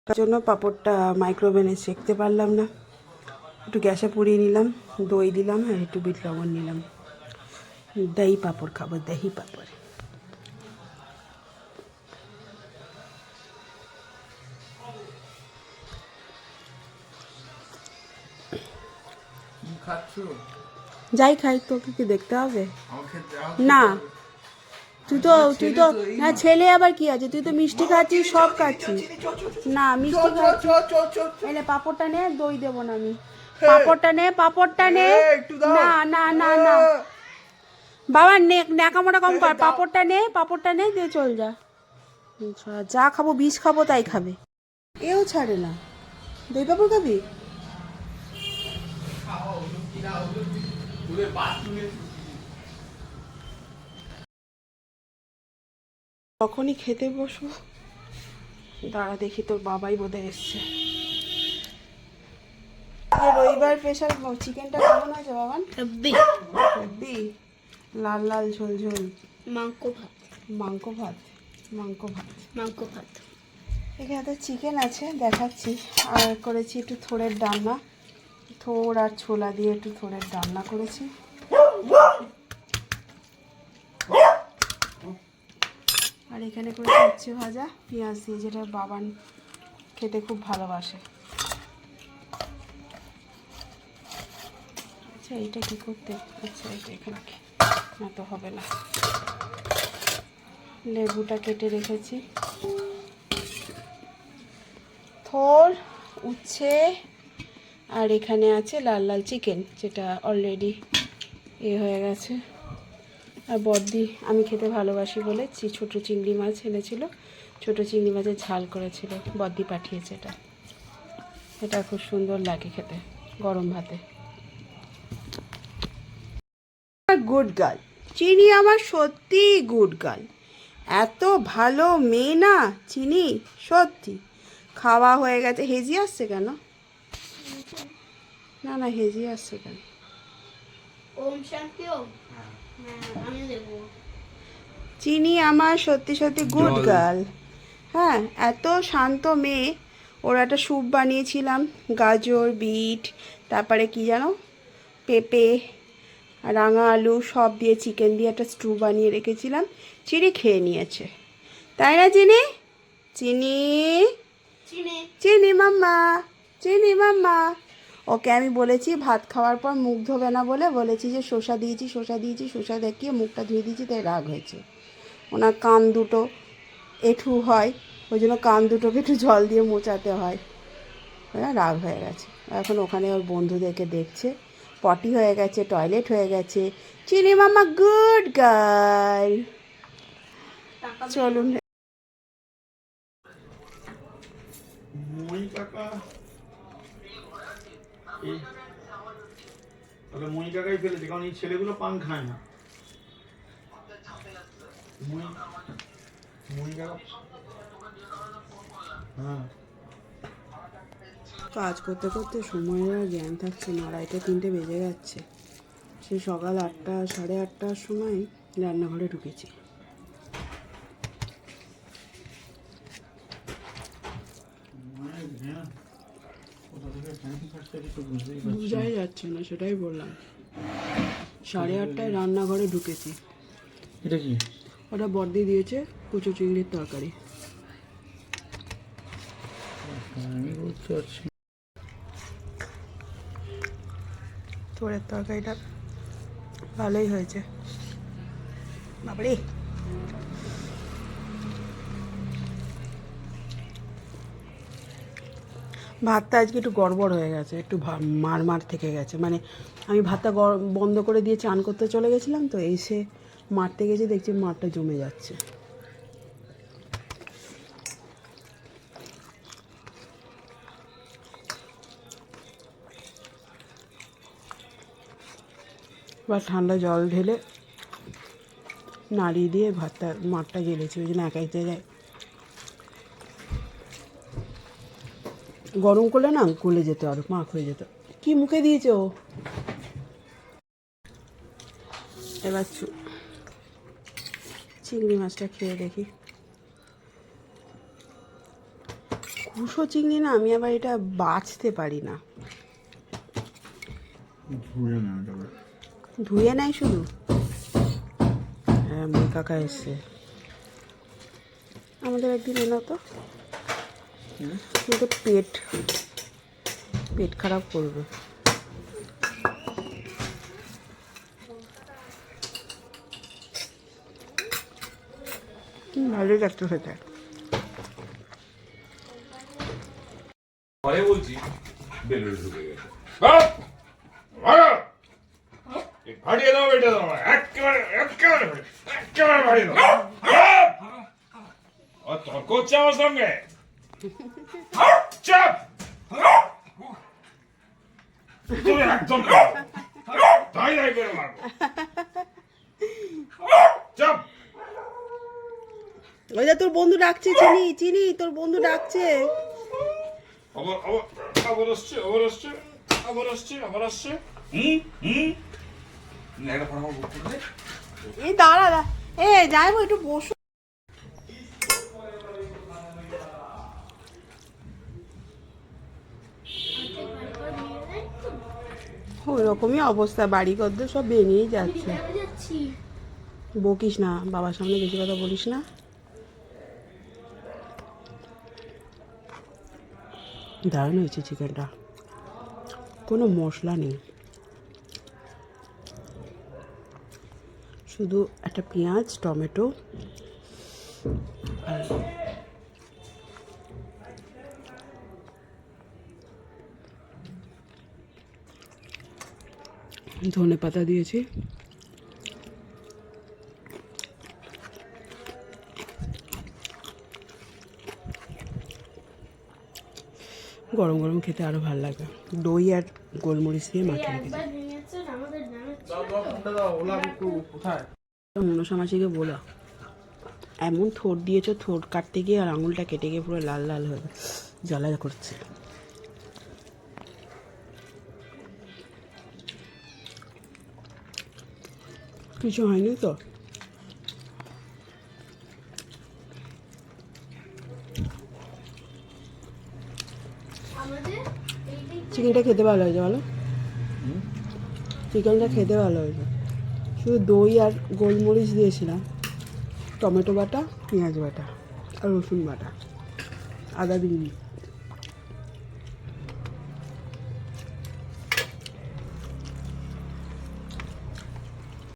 তার জন্য পাঁপড়টা মাইক্রোওভেনে সেঁকতে পারলাম না, একটু গ্যাসে পুড়িয়ে নিলাম, দই দিলাম আর একটু বিট লবণ নিলাম। দহি পাঁপড় খাবো, দহি পাঁপড়। যাই খাই, তোকে কি দেখতে হবে? না, তুই তো না, ছেলে আবার কি আছে, তুই তো মিষ্টি খাচ্ছিস, সব খাচ্ছিস। না মিষ্টি খাচ্ছিস, এনে পাঁপড়টা নে, দই দেবো না আমি। পাঁপড়টা নে, পাঁপড়টা নে। না না না না বাবা, ন্যাকামোটা কম কর, পাঁপড়টা নে দিয়ে চল যা। যা খাবো, বিষ খাবো তাই খাবে, এও ছাড়ে না। দই পাঁপড় খাবি? তখনই খেতে বসবো, দাঁড়া দেখি তোর বাবাই বোধহয় এসছে। রবিবার স্পেশাল চিকেনটা কেমন হয়েছে বাবান? হেব্বি, লাল লাল ঝোল ঝোল। মাংস ভাত। এখানে চিকেন আছে, দেখাচ্ছি। আর করেছি একটু থোড়ের ডালনা, থোড় আর ছোলা দিয়ে একটু থোড়ের ডালনা করেছি। আর এখানে করেছি উচ্ছে ভাজা পেঁয়াজ দিয়ে, যেটা বাবান খেতে খুব ভালোবাসে। আচ্ছা এইটা কি করতে, আচ্ছা এটা এখানে না তো হবে না। লেবুটা কেটে রেখেছি, থোড়, উচ্ছে, আর এখানে আছে লাল লাল চিকেন, যেটা অলরেডি হয়ে গেছে। আর বদ্দি, আমি খেতে ভালোবাসি বলে ছোটো চিংড়ি মাছ এনেছিল, ছোটো চিংড়ি মাছের ঝাল করেছিল, বদ্দি পাঠিয়েছে। এটা খুব সুন্দর লাগে খেতে গরম ভাতে। গুড গার্ল, চিনি আমার সত্যি গুড গার্ল, এত ভালো মেয়ে না চিনি, সত্যি। খাওয়া হয়ে গেছে। হেজি আসছে কেন? না না, হেজি আসছে কেন? ওম শান্তি ওম। আমি দেব। চিনি আমার সত্যি সত্যি গুড গার্ল। হ্যাঁ, এত শান্ত মেয়ে। ওর একটা স্যুপ বানিয়েছিলাম, গাজর, বিট, তারপরে কি জানো, পেঁপে, রাঙা আলু সব দিয়ে, চিকেন দিয়ে একটা স্টু বানিয়ে রেখেছিলাম। চিনি খেয়ে নিয়েছে, তাই না চিনি? চিনি চিনি মাম্মা, চিনি মাম্মা। ওকে আমি বলেছি ভাত খাওয়ার পর মুখ ধোবে না বলে, বলেছি যে শসা দিয়েছি, শসা দেখিয়ে মুখটা ধুয়ে দিয়েছি, তাই রাগ হয়েছে। ওনার কান দুটো এঁঠু হয়, ওই জন্য কান দুটোকে একটু জল দিয়ে মোচাতে হয়, রাগ হয়ে গেছে। এখন ওখানে ওর বন্ধুদেরকে দেখছে, পটি হয়ে গেছে, টয়লেট হয়ে গেছে। চিনি মামা গুড গার্ল। চলুন। মই কাকা, তাহলে মই কাকাই ফেলেছে, কারণ এই ছেলেগুলো পান খায় না। মই কাকা, হ্যাঁ। কাজ করতে করতে সময়ের আর জ্ঞান থাকছে না, 2:30-3টে বেজে যাচ্ছে। সেই সকাল 8টা, 8:30টার সময় রান্নাঘরে ঢুকেছি। বোঝাই যাচ্ছে না, সেটাই বললাম। 8:30টায় রান্নাঘরে ঢুকেছি। এটা কি? ওটা বর্দি দিয়েছে, কুচো চিংড়ির তরকারি। আমি বুঝতে পারছি। থোড়ের তরকারিটা ভালোই হয়েছে বাবারে। ভাতটা আজকে একটু গড়বড় হয়ে গেছে, একটু মার থেকে গেছে। মানে আমি ভাতটা বন্ধ করে দিয়ে চান করতে চলে গেছিলাম, তো এসে মারতে গেছি, দেখছি মারটা জমে যাচ্ছে। এবার ঠান্ডা জল ঢেলে নাড়িয়ে দিয়ে মারটা গেলেছি, ওই জন্য এক জায়গায় গরম করলে না গলে যেত, আর মাখ হয়ে যেত। কি মুখে দিয়েছে ও? এবার চিংড়ি মাছটা খেয়ে দেখি। পুষো চিংড়ি না, আমি আবার এটা বাছতে পারি না। ধুয়ে না যাবে। ধুয়ে নেয় শুধু? হ্যাঁ, মই কাকা এসছে। আমাদের একদিন এলো তো, কিন্তু পেট খারাপ করবে। ভালোই লাগতো খেতে। পরে বলছি বেলুড়ে ঢুকে গেছে। ফাটিয়ে দাও এটা দাও, একেবারে ফাটিয়ে দাও। তর্ক হচ্ছে আমার সঙ্গে। চাপ তুমি একদম তাই করে মারবো। চাপ। ওই যে তোর বন্ধু ডাকছে, চিনি তোর বন্ধু ডাকছে। আবার আসছে। এই দাঁড়া, এ যাইবো একটু বসো। ওই রকমই অবস্থা, বাড়ি গদ্দ সব ভেঙেই যাচ্ছে। যাচ্ছি। বকিস না, বাবার সামনে বেশি কথা বলিস না। দারুণ হয়েছে চিকেনটা, কোনো মশলা নেই, শুধু একটা পেঁয়াজ, টমেটো আর ধনে পাতা দিয়েছি। গরম গরম খেতে আরো ভালো লাগে। দই আর গোলমরিচ দিয়ে মাখিয়ে রেখেছি। মনসা মাসিকে বলো, এমন থোট দিয়েছো, থোট কাটতে গিয়ে আর আঙুলটা কেটে গিয়ে পুরো লাল লাল হয়ে জ্বালা করছে। কিছু হয়নি তো? চিকেনটা খেতে ভালো হয়েছে, বলো? চিকেনটা খেতে ভালো হয়েছে, শুধু দই আর গোলমরিচ দিয়েছিলাম, টমেটো বাটা, পেঁয়াজ বাটা আর রসুন বাটা, আদা দিইনি।